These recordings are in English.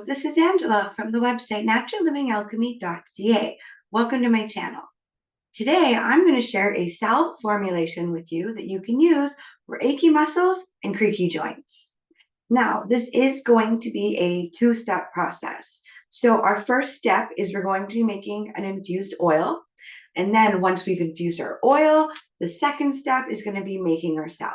this is Angela from the website naturallivingalchemy.ca. Welcome to my channel. Today, I'm going to share a salve formulation with you that you can use for achy muscles and creaky joints. Now, this is going to be a two-step process. So our first step is we're going to be making an infused oil. And then once we've infused our oil, the second step is going to be making our salve.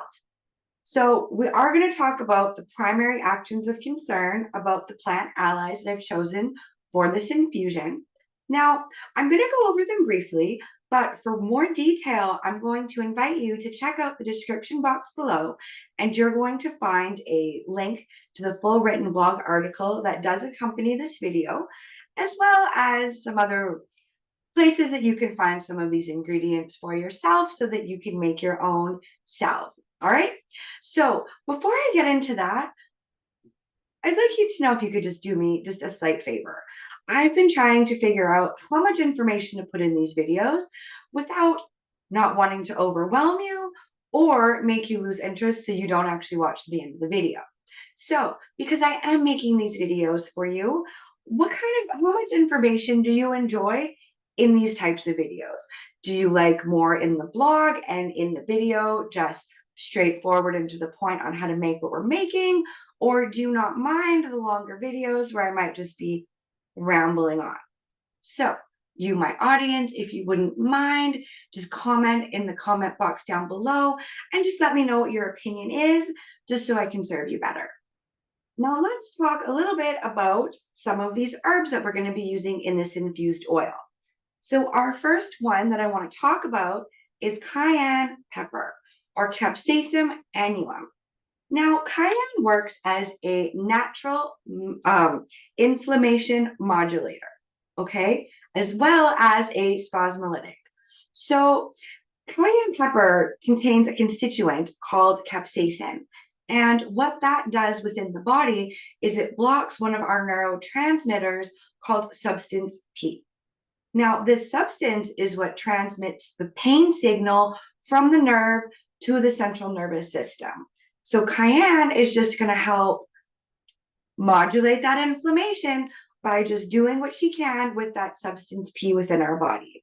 So we are going to talk about the primary actions of concern about the plant allies that I've chosen for this infusion. Now, I'm going to go over them briefly, but for more detail, I'm going to invite you to check out the description box below, and you're going to find a link to the full written blog article that does accompany this video, as well as some other places that you can find some of these ingredients for yourself so that you can make your own salve. All right. So before I get into that, I'd like you to know if you could just do me just a slight favor. I've been trying to figure out how much information to put in these videos without not wanting to overwhelm you or make you lose interest so you don't actually watch the end of the video. So because I am making these videos for you, how much information do you enjoy in these types of videos? Do you like more in the blog and in the video, just straightforward and to the point on how to make what we're making? Or do you not mind the longer videos where I might just be rambling on? So you, my audience, if you wouldn't mind, just comment in the comment box down below and just let me know what your opinion is, just so I can serve you better. Now let's talk a little bit about some of these herbs that we're going to be using in this infused oil. So our first one that I want to talk about is cayenne pepper, or Capsicum annuum. Now, cayenne works as a natural inflammation modulator, okay, as well as a spasmolytic. So cayenne pepper contains a constituent called capsaicin. And what that does within the body is it blocks one of our neurotransmitters called substance P. Now, this substance is what transmits the pain signal from the nerve to the central nervous system. So cayenne is just going to help modulate that inflammation by just doing what she can with that substance P within our body.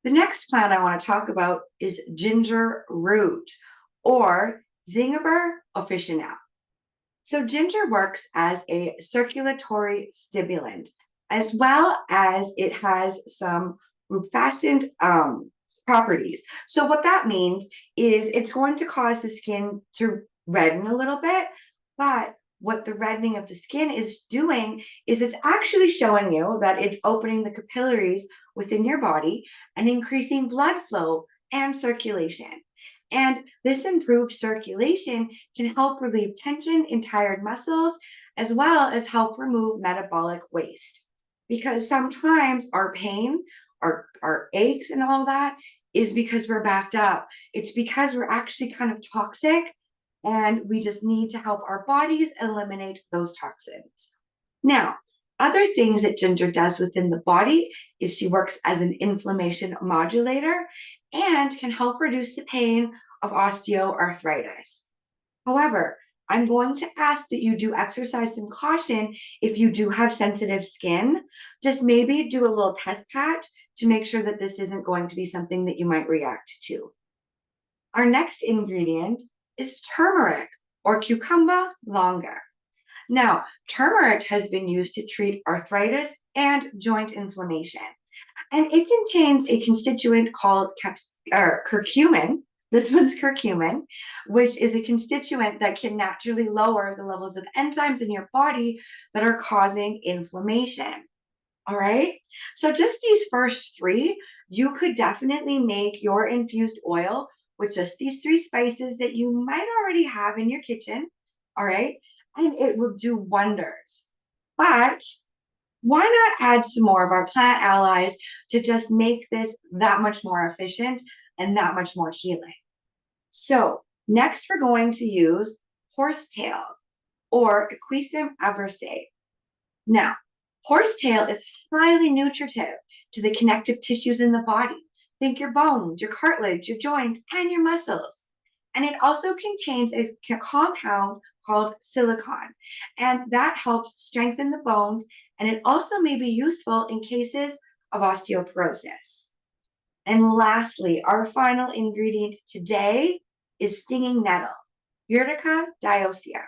The next plant I want to talk about is ginger root, or Zingiber officinale. So ginger works as a circulatory stimulant, as well as it has some rufescent properties. So what that means is it's going to cause the skin to redden a little bit, but what the reddening of the skin is doing is it's actually showing you that it's opening the capillaries within your body and increasing blood flow and circulation. And this improved circulation can help relieve tension in tired muscles, as well as help remove metabolic waste. Because sometimes our pain, our aches and all that is because we're backed up. It's because we're actually kind of toxic, and we just need to help our bodies eliminate those toxins. Now, other things that ginger does within the body is she works as an inflammation modulator and can help reduce the pain of osteoarthritis. However, I'm going to ask that you do exercise some caution if you do have sensitive skin. Just maybe do a little test patch to make sure that this isn't going to be something that you might react to. Our next ingredient is turmeric, or Curcuma longa. Now, turmeric has been used to treat arthritis and joint inflammation, and it contains a constituent called curcumin. This one's curcumin, which is a constituent that can naturally lower the levels of enzymes in your body that are causing inflammation. All right. So just these first three, you could definitely make your infused oil with just these three spices that you might already have in your kitchen. All right. And it will do wonders. But why not add some more of our plant allies to just make this that much more efficient and that much more healing? So next we're going to use horsetail, or Equisetum averse. Now, horsetail is highly nutritive to the connective tissues in the body. Think your bones, your cartilage, your joints, and your muscles. And it also contains a compound called silicon, and that helps strengthen the bones, and it also may be useful in cases of osteoporosis. And lastly, our final ingredient today is stinging nettle, Urtica dioica.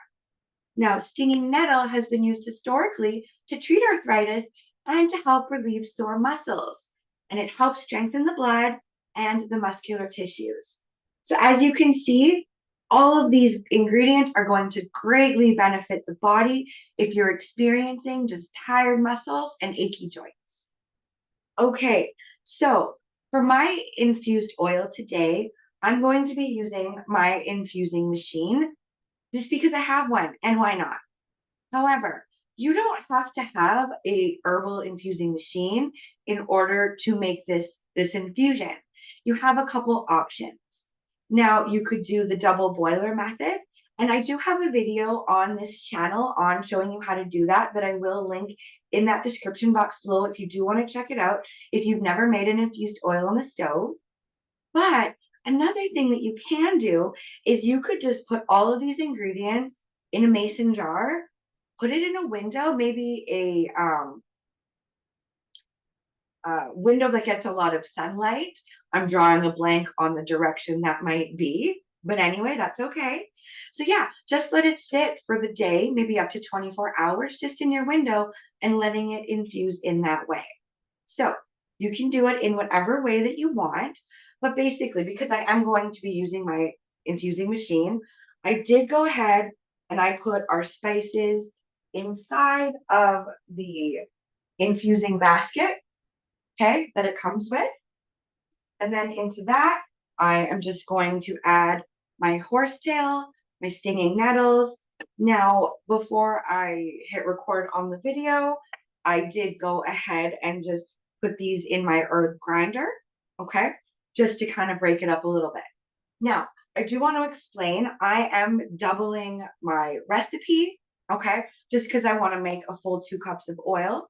Now, stinging nettle has been used historically to treat arthritis and to help relieve sore muscles, and it helps strengthen the blood and the muscular tissues. So, as you can see, all of these ingredients are going to greatly benefit the body if you're experiencing just tired muscles and achy joints. Okay, so for my infused oil today, I'm going to be using my infusing machine just because I have one, and why not? However, you don't have to have a herbal infusing machine in order to make this infusion. You have a couple options. Now, you could do the double boiler method, and I do have a video on this channel on showing you how to do that I will link in that description box below if you do want to check it out if you've never made an infused oil on the stove. But another thing that you can do is you could just put all of these ingredients in a mason jar, put it in a window, maybe a window that gets a lot of sunlight. I'm drawing a blank on the direction that might be, but anyway, that's okay. So yeah, just let it sit for the day, maybe up to 24 hours, just in your window and letting it infuse in that way. So you can do it in whatever way that you want, but basically, because I am going to be using my infusing machine, I did go ahead and I put our spices inside of the infusing basket, okay, that it comes with. And then into that, I am just going to add my horsetail, my stinging nettles. Now, before I hit record on the video, I did go ahead and just put these in my herb grinder, okay, just to kind of break it up a little bit. Now, I do want to explain, I am doubling my recipe, okay, just because I want to make a full 2 cups of oil.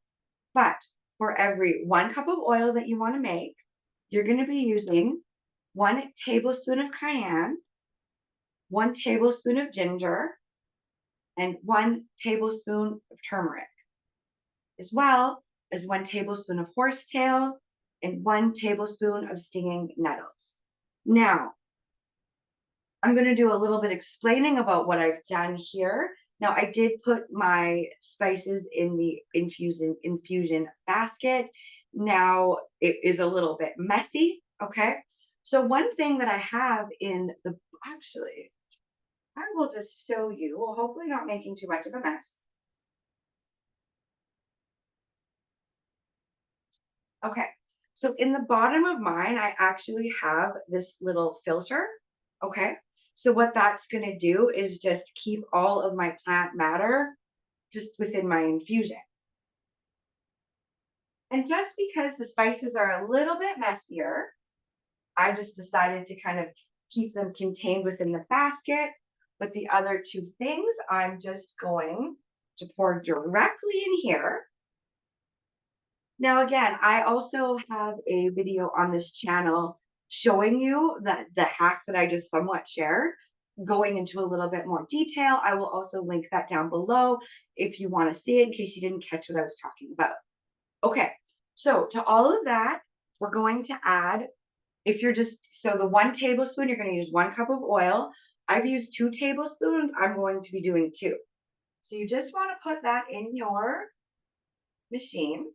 But for every 1 cup of oil that you want to make, you're going to be using 1 tablespoon of cayenne, 1 tablespoon of ginger, and 1 tablespoon of turmeric, as well as 1 tablespoon of horsetail and 1 tablespoon of stinging nettles. Now, I'm going to do a little bit explaining about what I've done here. Now, I did put my spices in the infusion basket. Now, it is a little bit messy, okay? So one thing that I have in the, actually, I will just show you, well, hopefully not making too much of a mess. Okay, so in the bottom of mine, I actually have this little filter, okay? So what that's gonna do is just keep all of my plant matter just within my infusion. And just because the spices are a little bit messier, I just decided to kind of keep them contained within the basket. But the other 2 things, I'm just going to pour directly in here. Now, again, I also have a video on this channel showing you that the hack that I just somewhat shared, going into a little bit more detail. I will also link that down below if you want to see it in case you didn't catch what I was talking about. Okay, so to all of that, we're going to add, if you're just, so the 1 tablespoon, you're going to use 1 cup of oil. I've used 2 tablespoons. I'm going to be doing 2. So you just want to put that in your machine.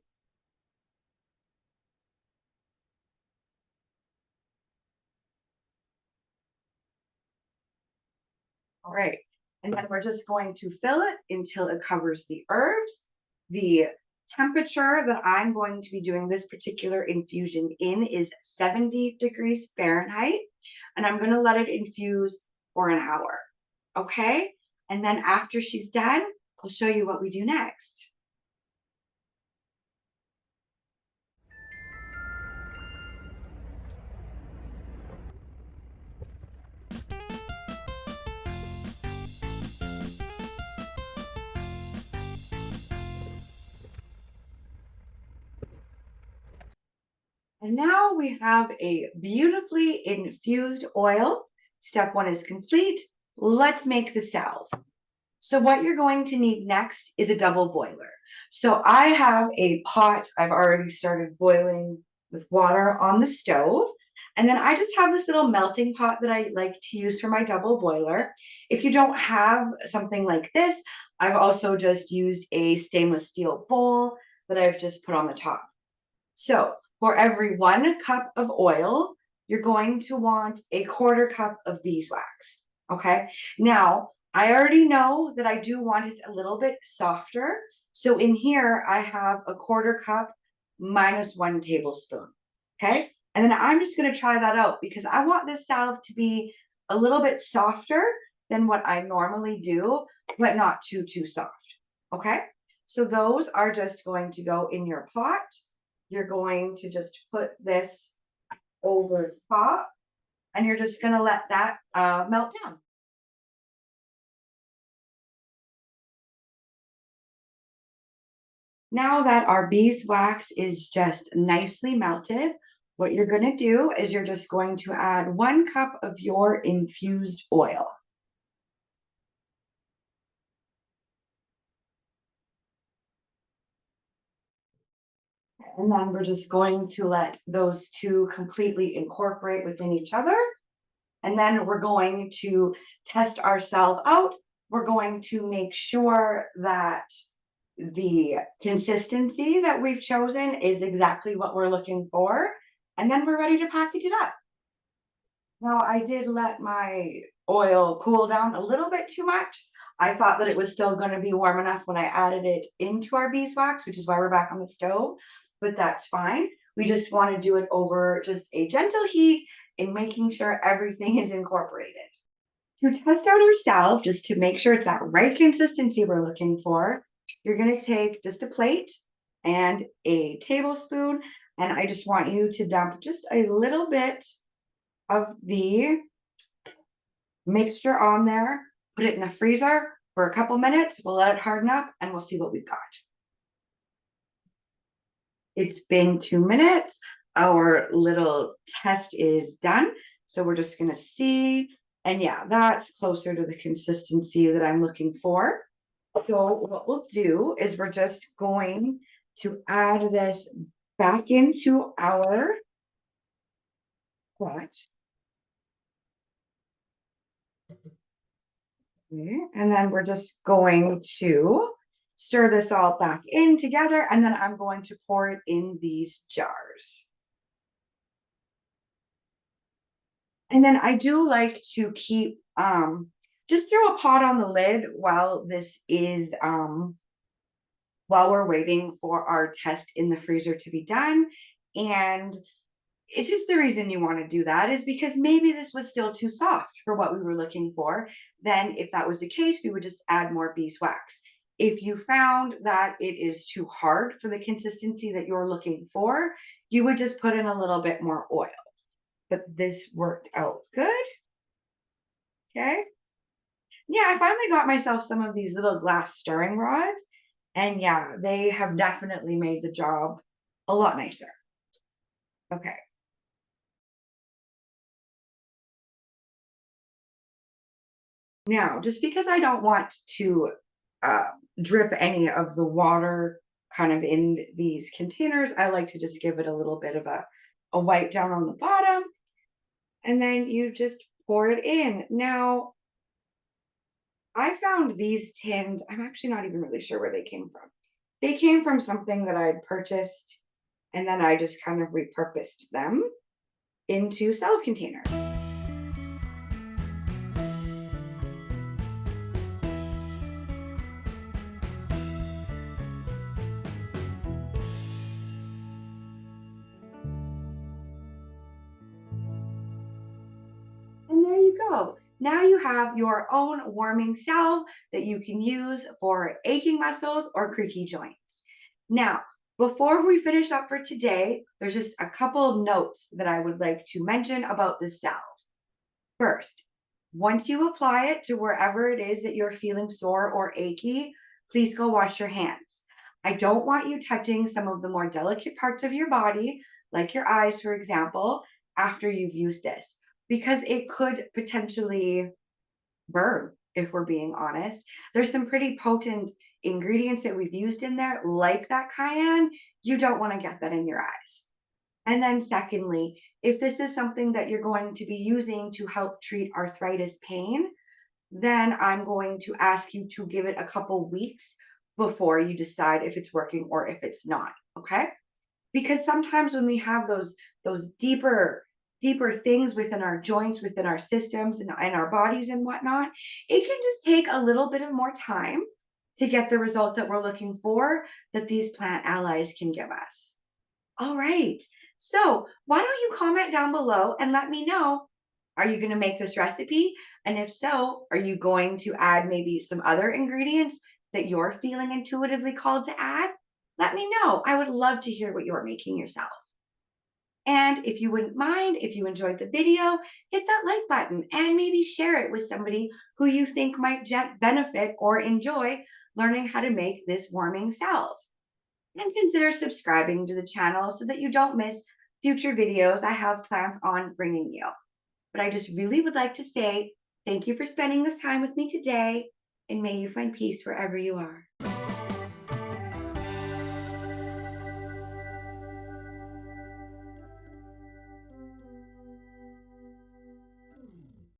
All right. And then we're just going to fill it until it covers the herbs. The temperature that I'm going to be doing this particular infusion in is 70 degrees Fahrenheit. And I'm going to let it infuse for an hour. Okay. And then after she's done, I'll show you what we do next. And now we have a beautifully infused oil. Step 1 is complete. Let's make the salve. So what you're going to need next is a double boiler. So I have a pot I've already started boiling with water on the stove. And then I just have this little melting pot that I like to use for my double boiler. If you don't have something like this, I've also just used a stainless steel bowl that I've just put on the top. So for every 1 cup of oil, you're going to want a 1/4 cup of beeswax. Okay. Now, I already know that I do want it a little bit softer. So in here, I have a 1/4 cup minus 1 tablespoon. Okay. And then I'm just going to try that out because I want this salve to be a little bit softer than what I normally do, but not too soft. Okay. So those are just going to go in your pot. You're going to just put this over top and you're just going to let that melt down. Now that our beeswax is just nicely melted, what you're going to do is you're just going to add 1 cup of your infused oil. And then we're just going to let those two completely incorporate within each other. And then we're going to test ourselves out. We're going to make sure that the consistency that we've chosen is exactly what we're looking for. And then we're ready to package it up. Now, I did let my oil cool down a little bit too much. I thought that it was still going to be warm enough when I added it into our beeswax, which is why we're back on the stove, but that's fine. We just want to do it over just a gentle heat and making sure everything is incorporated. To test out our salve, just to make sure it's that right consistency we're looking for, you're going to take just a plate and a tablespoon, and I just want you to dump just a little bit of the mixture on there, put it in the freezer for a couple minutes. We'll let it harden up and we'll see what we've got. It's been 2 minutes. Our little test is done. So we're just going to see. And yeah, that's closer to the consistency that I'm looking for. So what we'll do is we're just going to add this back into our pot. Okay, and then we're just going to stir this all back in together, and then I'm going to pour it in these jars. And then I do like to keep just throw a pot on the lid while this is while we're waiting for our test in the freezer to be done. And it's just the reason you want to do that is because maybe this was still too soft for what we were looking for. Then, if that was the case, we would just add more beeswax. If you found that it is too hard for the consistency that you're looking for, you would just put in a little bit more oil. But this worked out good. Okay. Yeah, I finally got myself some of these little glass stirring rods. And yeah, they have definitely made the job a lot nicer. Okay. Now, just because I don't want to uh, drip any of the water kind of in these containers, I like to just give it a little bit of a wipe down on the bottom, and then you just pour it in. Now, I found these tins, I'm actually not even really sure where they came from. They came from something that I'd purchased, and then I just kind of repurposed them into salve containers. And there you go. Now you have your own warming salve that you can use for aching muscles or creaky joints. Now, before we finish up for today, there's just a couple of notes that I would like to mention about this salve. First, once you apply it to wherever it is that you're feeling sore or achy, please go wash your hands. I don't want you touching some of the more delicate parts of your body, like your eyes, for example, after you've used this, because it could potentially burn if we're being honest. There's some pretty potent ingredients that we've used in there, like that cayenne. You don't want to get that in your eyes. And then, secondly, if this is something that you're going to be using to help treat arthritis pain, then I'm going to ask you to give it a couple weeks before you decide if it's working or if it's not. Okay? Because sometimes when we have those deeper things within our joints, within our systems and our bodies and whatnot, it can just take a little bit of more time to get the results that we're looking for that these plant allies can give us. All right. So why don't you comment down below and let me know, are you going to make this recipe? And if so, are you going to add maybe some other ingredients that you're feeling intuitively called to add? Let me know. I would love to hear what you're making yourself. And if you wouldn't mind, if you enjoyed the video, hit that like button and maybe share it with somebody who you think might benefit or enjoy learning how to make this warming salve. And consider subscribing to the channel so that you don't miss future videos I have plans on bringing you. But I just really would like to say thank you for spending this time with me today, and may you find peace wherever you are.